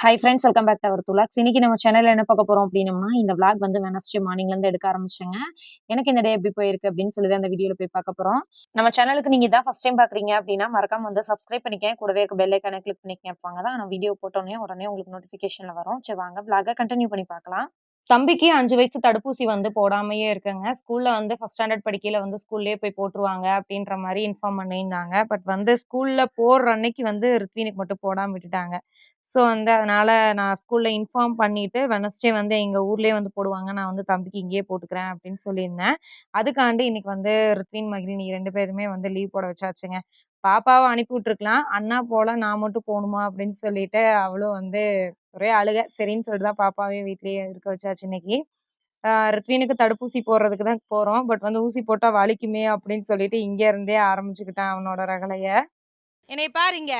High friends, welcome back to our துலாக்ஸ். இன்னைக்கு நம்ம சேனல்ல என்ன பார்க்க போறோம் அப்படின்னம்னா, இந்த விளாக் வந்து வெனஸ்டே மார்னிங்ல இருந்து எடுக்க ஆரம்பிச்சேங்க. எனக்கு இந்த டே எப்படி போயிருக்கு அப்படின்னு சொல்லி அந்த வீடியோல போய் பார்க்க போறோம். நம்ம சேனலுக்கு நீங்க இதான் ஃபர்ஸ்ட் டைம் பாக்குறீங்க அப்படின்னா மறக்காம வந்து சப்ஸ்கிரைப் பண்ணிக்கங்க, கூடவே இருக்க பெல் ஐகானை கிளிக் பண்ணிக்கங்க. அப்பங்க தான் நான் வீடியோ போட்டோன்னே உடனே உங்களுக்கு நோட்டிஃபிகேஷன்ல வரும். சரி வாங்க விளாக கண்டினியூ பண்ணி பார்க்கலாம். தம்பிக்கு 5 வயசு தடுப்பூசி வந்து போடாமையே இருக்குங்க. ஸ்கூல்ல வந்து ஃபர்ஸ்ட் ஸ்டாண்டர்ட் படிக்கையில வந்து ஸ்கூல்லயே போய் போட்டுருவாங்க அப்படின்ற மாதிரி இன்ஃபார்ம் பண்ணியிருந்தாங்க. பட் வந்து ஸ்கூல்ல போடுற அன்னைக்கு வந்து ரித்வீனுக்கு மட்டும் போடாம விட்டுட்டாங்க. ஸோ வந்து அதனால நான் ஸ்கூல்ல இன்ஃபார்ம் பண்ணிட்டு வெனஸ்டே வந்து எங்க ஊர்லயே வந்து போடுவாங்க. நான் வந்து தம்பிக்கு இங்கேயே போட்டுக்கிறேன் அப்படின்னு சொல்லியிருந்தேன். அதுக்காண்டி இன்னைக்கு வந்து ரித்வின், மகிழினி 2 பேருமே வந்து லீவ் போட வச்சாச்சுங்க. பாப்பாவ அனுப்பி விட்டுருக்கலாம். அண்ணா போல நான் மட்டும் போணுமா அப்படின்னு சொல்லிட்டு அவளும் வந்து ஒரே அழுக. சரின்னு சொல்லிட்டு தான் பாப்பாவே வீட்லயே இருக்க வச்சாச்சு இன்னைக்கு. ரித்வீனுக்கு தடுப்பூசி போடுறதுக்கு தான் போறோம். பட் வந்து ஊசி போட்டா வலிக்குமே அப்படின்னு சொல்லிட்டு இங்க இருந்தே ஆரம்பிச்சுக்கிட்டான் அவனோட ரகளைய. என்னை பாருங்க,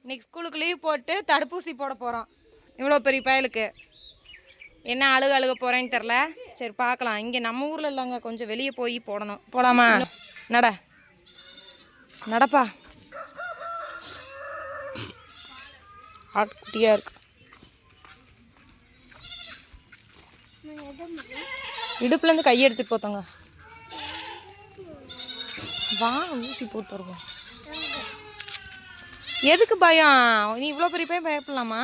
இன்னைக்கு ஸ்கூலுக்கு லீவ் போட்டு தடுப்பூசி போட போகிறோம். இவ்வளோ பெரிய பயலுக்கு என்ன அழுக போகிறேன்னு தெரில. சரி பார்க்கலாம். இங்கே நம்ம ஊரில் இல்லைங்க, கொஞ்சம் வெளியே போய் போடணும். போகலாமா? நடப்பா. ஆட்குட்டியாக இருக்கு. இடுப்புலேருந்து கையை எடுத்துட்டு போத்தோங்க. வா ஊசி போட்டு வருவோம். எதுக்கு பயம்? நீ இவ்வளோ பெரிய பையன் பயப்படலாமா?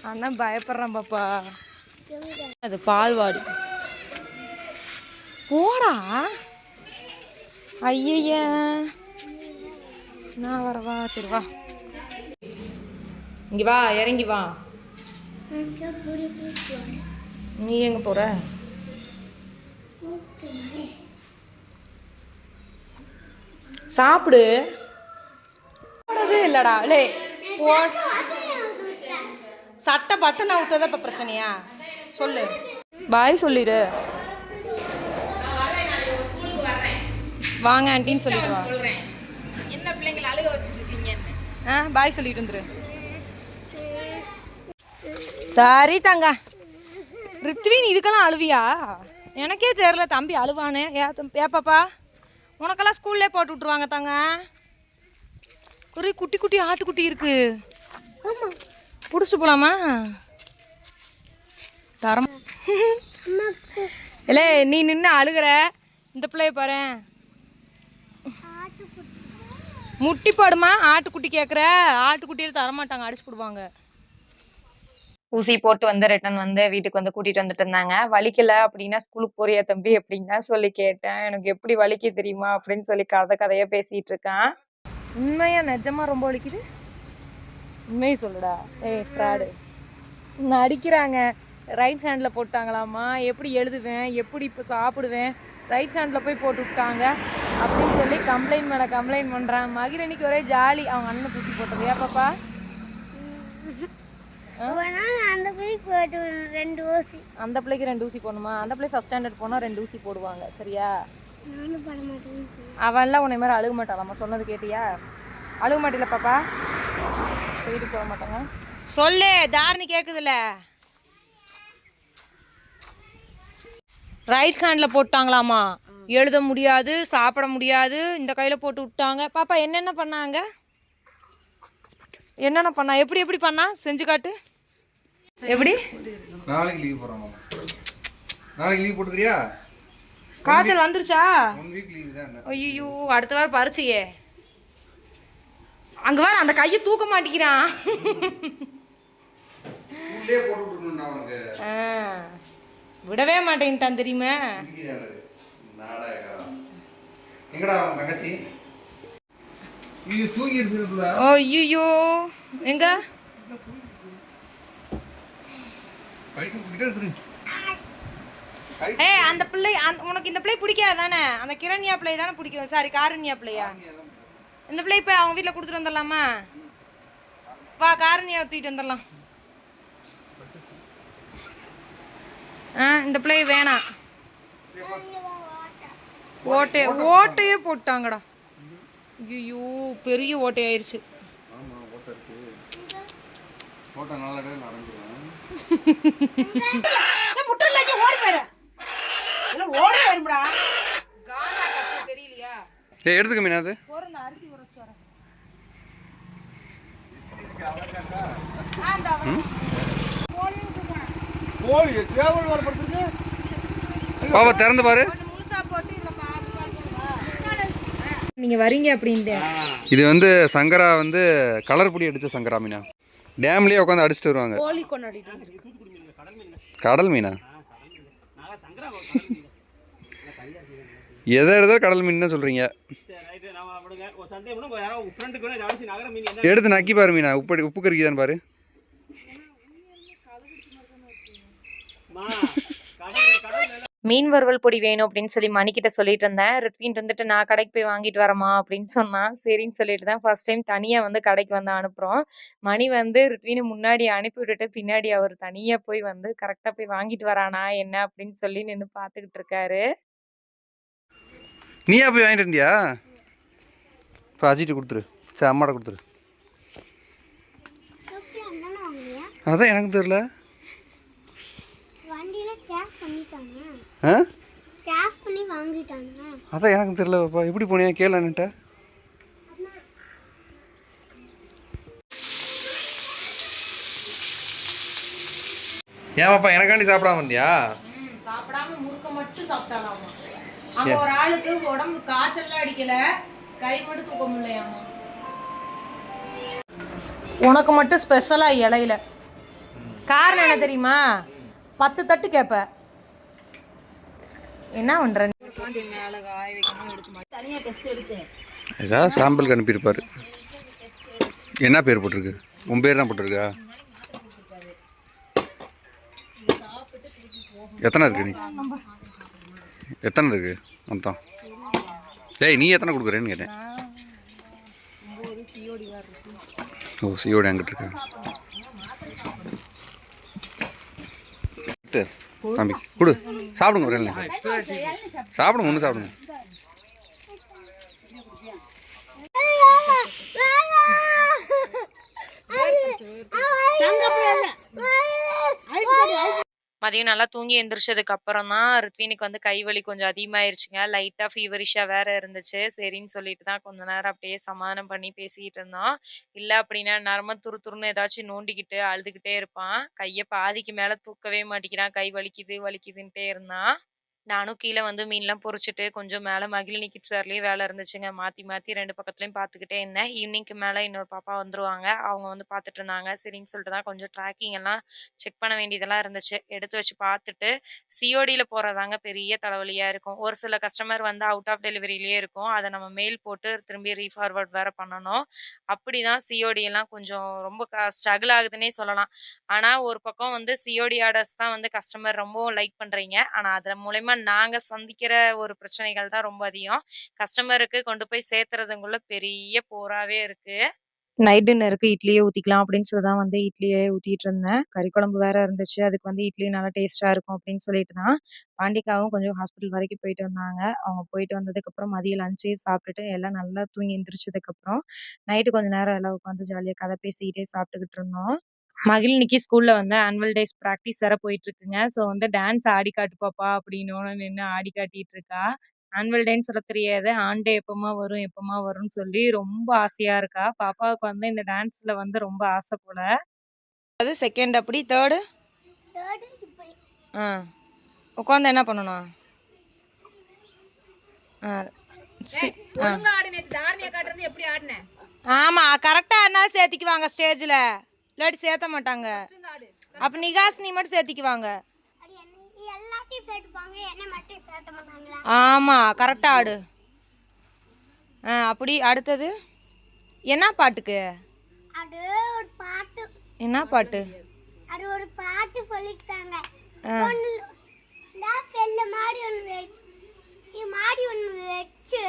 அண்ணா பயப்படுறான் பாப்பா. அது பால்வாடி. போடா. ஐய நான் வரவா? சரி வா, இங்கே வா, இறங்கி வா. நீ எங்கே போகிற? சாப்பிடு. போடவே இல்லடா. லே போ. சட்டை பட்டன் அவுத்ததான் இப்போ பிரச்சனையா? சொல்லு, பாய் சொல்லிடு. வாங்க ஆண்டின்னு சொல்லிட்டு வா. என்ன பிள்ளைங்களை அழுக வச்சுட்டு இருக்கீங்க? பாய் சொல்லிட்டு வந்துரு. சரி தங்க. ரித்வின் இதுக்கெல்லாம் அழுவியா? எனக்கே தெரியல தம்பி அழுவானே. ஏப்பாப்பா உனக்கெல்லாம் ஸ்கூல்லே போட்டு விட்ருவாங்க தாங்க. ஒரு குட்டி குட்டி ஆட்டுக்குட்டி இருக்கு, பிடிச்சிட்டு போலாமா? தரம் இல்லை, நீ நின்று அழுகிற. இந்த பிள்ளைய பாரு, முட்டி பாடுமா. ஆட்டுக்குட்டி கேட்குற, ஆட்டுக்குட்டியில் தரமாட்டாங்க, அடிச்சு போடுவாங்க. ஊசி போட்டு வந்து ரிட்டன் வந்து வீட்டுக்கு வந்து கூட்டிட்டு வந்துட்டு இருந்தாங்க. வலிக்கல அப்படின்னா ஸ்கூலுக்கு போறியா தம்பி அப்படின்னு தான் சொல்லி கேட்டேன். எனக்கு எப்படி வலிக்க தெரியுமா அப்படின்னு சொல்லி கதையா பேசிட்டு இருக்கான். உண்மையா நிஜமா ரொம்ப வலிக்குது? உண்மையை சொல்லுடா. ஃப்ராடு அடிக்கிறாங்க. ரைட் ஹேண்டில் போட்டாங்களாமா. எப்படி எழுதுவேன், எப்படி இப்போ சாப்பிடுவேன், ரைட் ஹேண்டில் போய் போட்டு விட்டாங்க அப்படின்னு சொல்லி கம்ப்ளைண்ட் மேலே கம்ப்ளைண்ட் பண்ணுறான். மகிழனிக்கு ஒரே ஜாலி, அவங்க அண்ணன் ஊசி போட்டது. ஏப்பாப்பா? அந்த பிள்ளைக்கு 2 ஊசி போடணுமா? அந்த பிள்ளை ஃபர்ஸ்ட் ஸ்டாண்டர்ட் போனால் 2 ஊசி போடுவாங்க. சரியா? அவன்லாம் உன்னை மாதிரி அழுக மாட்டாளாம்மா. சொன்னது கேட்டியா? அழுக மாட்டில பாப்பா? வீட்டுக்கு போக மாட்டாங்க. சொல்லு, தாரணி கேட்குதுல்ல. ரைட் ஹேண்டில் போட்டாங்களாமா. எழுத முடியாது, சாப்பிட முடியாது, இந்த கையில் போட்டு விட்டாங்க. பாப்பா என்னென்ன பண்ணாங்க? என்னென்ன பண்ணா? எப்படி பண்ணா செஞ்சு காட்டு. எப்படி? நாளைக்கு லீவ் போறோம். நாளைக்கு லீவ் போட்டுக்கறியா? காய்ச்சல் வந்துருச்சா? 1 வீக் லீவ் தான். ஐயோ, அடுத்த வாரம் பரிச்சையே. அங்க வா, அந்த கையை தூக்க மாட்டேங்கிறான். உள்ளே போட்டு விட்டுறணும்டா அவனுக்கு. விடவே மாட்டேன்ட்டான் தெரியுமா? எங்கடா அவன் தங்கச்சி? தூங்கிருச்சுல. ஐயோ, எங்க? அந்த பிள்ளை, உனக்கு இந்த பிள்ளை பிடிக்காது தானே? அந்த கிரண்யா பிள்ளை தானே பிடிக்கும். சாரி, காரண்யா பிள்ளையா? இந்த பிள்ளை இப்போ அவங்க வீட்டில் கொடுத்துட்டு வந்துடலாமா? வா, காரண்யா தூக்கிட்டு வந்துடலாம். இந்த பிள்ளை வேணாம். ஓட்டையே போட்டாங்கடா. ஐயோ, பெரிய ஓட்டையாயிருச்சு. எடுத்துக்க மீனாது. பாப்பா திறந்து பாரு. நீங்க வரீங்க அப்படின்ட்டு. இது வந்து சங்கரா வந்து கலர் பொடி அடிச்ச சங்கரா மீனா. டேம்லயே உட்காந்து அடிச்சுட்டு வருவாங்க. கடல் மீனா? எதை கடல் மீன் தான் சொல்றீங்க? எடுத்து நக்கி பாரு மீனா. உப்பு கறிக்குதான்னு பாரு. மீன் வறுவல் பொடி வேணும் அப்படின்னு சொல்லி மணிக்கிட்ட சொல்லிட்டு இருந்தேன். ரித்வின் இருந்துட்டு நான் கடைக்கு போய் வாங்கிட்டு வரமா அப்படின்னு சொன்னான். சரின்னு சொல்லிட்டு தான் ஃபர்ஸ்ட் டைம் தனியா வந்து கடைக்கு வந்து அனுப்புறோம். மணி வந்து ரித்வினை முன்னாடி அனுப்பி விட்டுட்டு பின்னாடி அவர் தனியா போய் வந்து கரெக்டா போய் வாங்கிட்டு வரானா என்ன அப்படின்னு சொல்லி நின்று பார்த்துக்கிட்டு இருக்காரு. நீயா போய் வாங்கிட்டு வந்தியா? இப்போ அஜிட்டு கொடுத்துரு. சரி அம்மாட்ட கொடுத்துரு. அதான் எனக்கு தெரியல. அதான் எனக்கு தெரியல பாப்பா. எப்படி போனியா கேளுன்னுட்ட. ஏன் பாப்பா எனக்காண்டி சாப்பிடாம வந்தியா? சாப்பிடாம முறுக்க மட்டும் சாப்பிட்டாலாமா. அங்க ஒரு ஆளுக்கு உடம்பு காய்ச்சல்லாம் அடிக்கல, கை மட்டும் தூக்க முடியலையாமா. உனக்கு மட்டும் ஸ்பெஷலா இலையில காரணம் என்ன தெரியுமா? 10 தட்டு கேப்ப. என்ன பண்ற? ஏதாவது சாம்பிளுக்கு அனுப்பியிருப்பாரு. என்ன பேர் போட்டிருக்கு? உன் பேர் தான் போட்டிருக்கா? எத்தனை இருக்கு? நீ எத்தனை இருக்கு மொத்தம்? டேய் நீ எத்தனை கொடுக்குறேன்னு கேட்டேன். ஓ சியோடி அங்கிட்டு இருக்கா? தம்பி கொடு சாப்பிடுங்க. ஒரு சாப்பிடுங்க. ஒன்று சாப்பிடுங்க. மதியம் நல்லா தூங்கி எந்திரிச்சதுக்கு அப்புறம் தான் ரித்வினுக்கு வந்து கைவலி கொஞ்சம் அதிகமாயிருச்சுங்க. லைட்டாக ஃபீவரிஷாக வேற இருந்துச்சு. சரின்னு சொல்லிட்டு தான் கொஞ்ச நேரம் அப்படியே சமாதானம் பண்ணி பேசிக்கிட்டு இருந்தோம். இல்லை அப்படின்னா நேரமாக துருன்னு ஏதாச்சும் நோண்டிக்கிட்டு அழுதுகிட்டே இருப்பான். கையை பாதிக்கு மேலே தூக்கவே மாட்டேங்கிறான். கை வலிக்குதுன்ட்டே இருந்தான். நானும் கீழே வந்து மீன்லாம் பொரிச்சிட்டு கொஞ்சம் மேலே மகிழினி கிச்சர்லேயே வேலை இருந்துச்சுங்க. மாற்றி 2 பக்கத்துலையும் பார்த்துக்கிட்டே இருந்தேன். ஈவினிங்க்கு மேலே இன்னொரு பாப்பா வந்துருவாங்க. அவங்க வந்து பார்த்துட்டு இருந்தாங்க. சரின்னு சொல்லிட்டு தான் கொஞ்சம் ட்ராக்கிங் எல்லாம் செக் பண்ண வேண்டியதெல்லாம் இருந்துச்சு. எடுத்து வச்சு பார்த்துட்டு சிஓடியில் போகிறதாங்க பெரிய தலைவலியாக இருக்கும். ஒரு சில கஸ்டமர் வந்து அவுட் ஆஃப் டெலிவரியிலே இருக்கும். அதை நம்ம மெயில் போட்டு திரும்பி ரீஃபார்வர்ட் வேறு பண்ணணும். அப்படி தான் சிஓடியெல்லாம் கொஞ்சம் ரொம்ப ஸ்ட்ரகிள் ஆகுதுன்னே சொல்லலாம். ஆனால் ஒரு பக்கம் வந்து சிஓடி ஆர்டர்ஸ் தான் வந்து கஸ்டமர் ரொம்ப லைக் பண்ணுறீங்க. ஆனால் அதில் மூலயமா நாங்க சந்திக்கிற ஒரு பிரச்சனைகள் தான் ரொம்ப அதிகம். கஸ்டமருக்கு கொண்டு போய் சேர்த்துறதுக்குள்ள பெரிய போராவே இருக்கு. நைட் டின்னருக்கு இட்லியே ஊற்றிக்கலாம் அப்படின்னு சொல்லி தான் வந்து இட்லியே ஊற்றிட்டு இருந்தேன். கறி குழம்பு வேற இருந்துச்சு. அதுக்கு வந்து இட்லி நல்லா டேஸ்ட்டாக இருக்கும் அப்படின்னு சொல்லிட்டு தான் பாண்டிக்காவும் கொஞ்சம் ஹாஸ்பிட்டல் வரைக்கும் போயிட்டு வந்தாங்க. அவங்க போயிட்டு வந்ததுக்கப்புறம் மதியம் லஞ்சே சாப்பிட்டுட்டு எல்லாம் நல்லா தூங்கி எந்திரிச்சதுக்கப்புறம் நைட்டு கொஞ்சம் நேரம் எல்லாம் உட்காந்து ஜாலியாக கதை பேசிக்கிட்டே சாப்பிட்டுக்கிட்டு இருந்தோம். மகிழினிக்கு ஸ்கூல்ல வந்து ஆனுவல் டேஸ் ப்ராக்டிஸ் வேற போயிட்டு இருக்குங்க. ஸோ வந்து டான்ஸ் ஆடி காட்டு பாப்பா அப்படின்னு நின்று ஆடி காட்டிட்டு இருக்கா. ஆனுவல் டேன்னு சொல்ல தெரியாது. ஆன் டே எப்பமா வரும்னு சொல்லி ரொம்ப ஆசையா இருக்கா. பாப்பாவுக்கு வந்து இந்த டான்ஸ்ல வந்து ரொம்ப ஆசை போல. அது செகண்ட் அப்படி தேர்டு உட்காந்து என்ன பண்ணணும்? ஆமா கரெக்டா என்ன சேர்த்திக்குவாங்க ஸ்டேஜ்ல. இல்லாட்டி சேர்த்த மாட்டாங்க. அப்ப நிகாஸ் நீ மட்டும் சேர்த்திக்குவாங்க. ஆமா கரெக்டா ஆடு. அப்படி அடுத்தது என்ன பாட்டுக்கு? என்ன பாட்டு? அது ஒரு பாட்டு சொல்லிட்டாங்க. மாடி ஒன்னு வெச்சு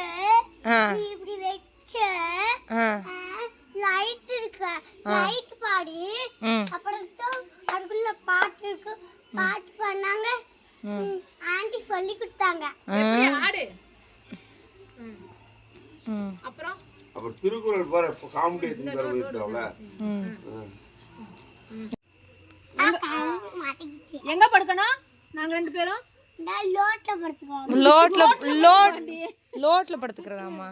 இப்படி வெச்சு லைட் இருக்கு. லைட் பாடி அப்புறம் அதுக்குள்ள பாட்டு இருக்கு. பாட்டு பண்ணாங்க. ஆண்டி சொல்லி கொடுத்தாங்க. ஆடு. அப்புறம் திருக்குறள் பாரு காம்படிஷன் வருதுல. எங்க படுக்கணும்? நாங்க 2 பேரும் லோட்ல படுத்துக்கிறதாமா.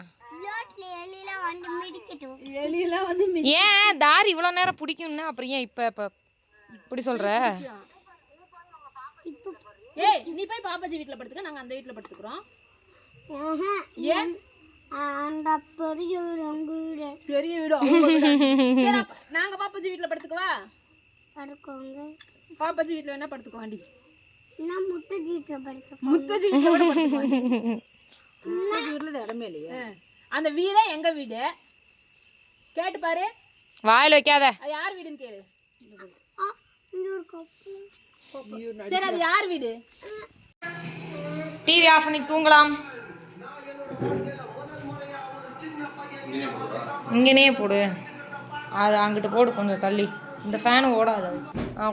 எலிலாம் வந்து ஏன் தாரி இவ்வளவு நேரம் பிடிக்கும்னா அப்புறம் ஏன் இப்ப இப்படி சொல்ற? ஏய் நீ போய் பாப்பாஜி வீட்ல படுத்துக்க, நாங்க அந்த வீட்ல படுத்துக்கிறோம். ஏன் அந்த பெரிய வீடு உங்க வீடு பெரிய வீடு அவங்க வீடா? சரி, அப்ப நாங்க பாப்பாஜி வீட்ல படுத்துக்கவா? படுக்கோங்க. பாப்பாஜி வீட்ல வேணா படுத்துக்கோ வாண்டி. நான் முட்டை ஜீட்ல படுக்க முத்தஜி வீட்ல கூட படுத்துக்கோ வாண்டி. முத்தஜி வீட்ல இடமே இல்லையா? அந்த வீடே எங்க வீடு கேட்டு பாரு. வாயில வைக்காத. அது யார் வீடுன்னு கேளு. இங்க ஒரு கப்பு. சரி, அது யார் வீடு? டிவி ஆஃப் பண்ணி தூங்கலாம். இங்கனே போடு. அது அங்கிட்டு போடு கொஞ்சம் தள்ளி. இந்த ஃபேன் ஓடாது.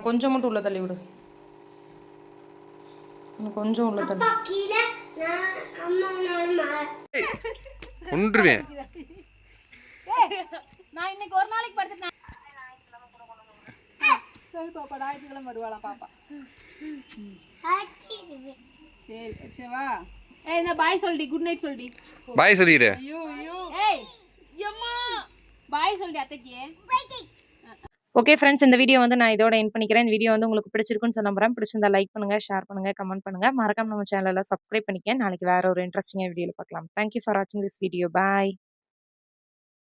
கொஞ்சம் மட்டும் உள்ள தள்ளி விடு. இன்னும் கொஞ்சம் உள்ள தள்ளி. கீழே நான் அம்மா நானும் கொன்றுவேன். நான் இன்னைக்கு ஒரு நாளைக்கு படுத்துட்டேன். சரி பாப்பா, ஞாயிற்றுக்கிழமை வருவாளாம் பாப்பா. சரி சரி வா. ஏய் இந்த பாய் சொல்டி, குட் நைட் சொல்டி. பாய் சொல்லிடு. ஏய் அம்மா பாய் சொல்டி அத்தைக்கு. ஓகே ஃப்ரெண்ட்ஸ், இந்த வீடியோ வந்து நான் இதோட எண்ட் பண்ணிக்கிறேன். இந்த வீடியோ வந்து உங்களுக்கு பிடிச்சிருக்குன்னு சொல்ல நம்புறேன். பிடிச்சிருந்தா லைக் பண்ணுங்க, ஷேர் பண்ணுங்க, கமெண்ட் பண்ணுங்க. மறக்காம நம்ம சேனலை சப்ஸ்கிரைப் பண்ணிக்க. நாளைக்கு வேற ஒரு இன்ட்ரெஸ்டிங்கான வீடியோல பார்க்கலாம். தேங்க்யூ ஃபார் வாட்சிங் திஸ் வீடியோ. பாய்.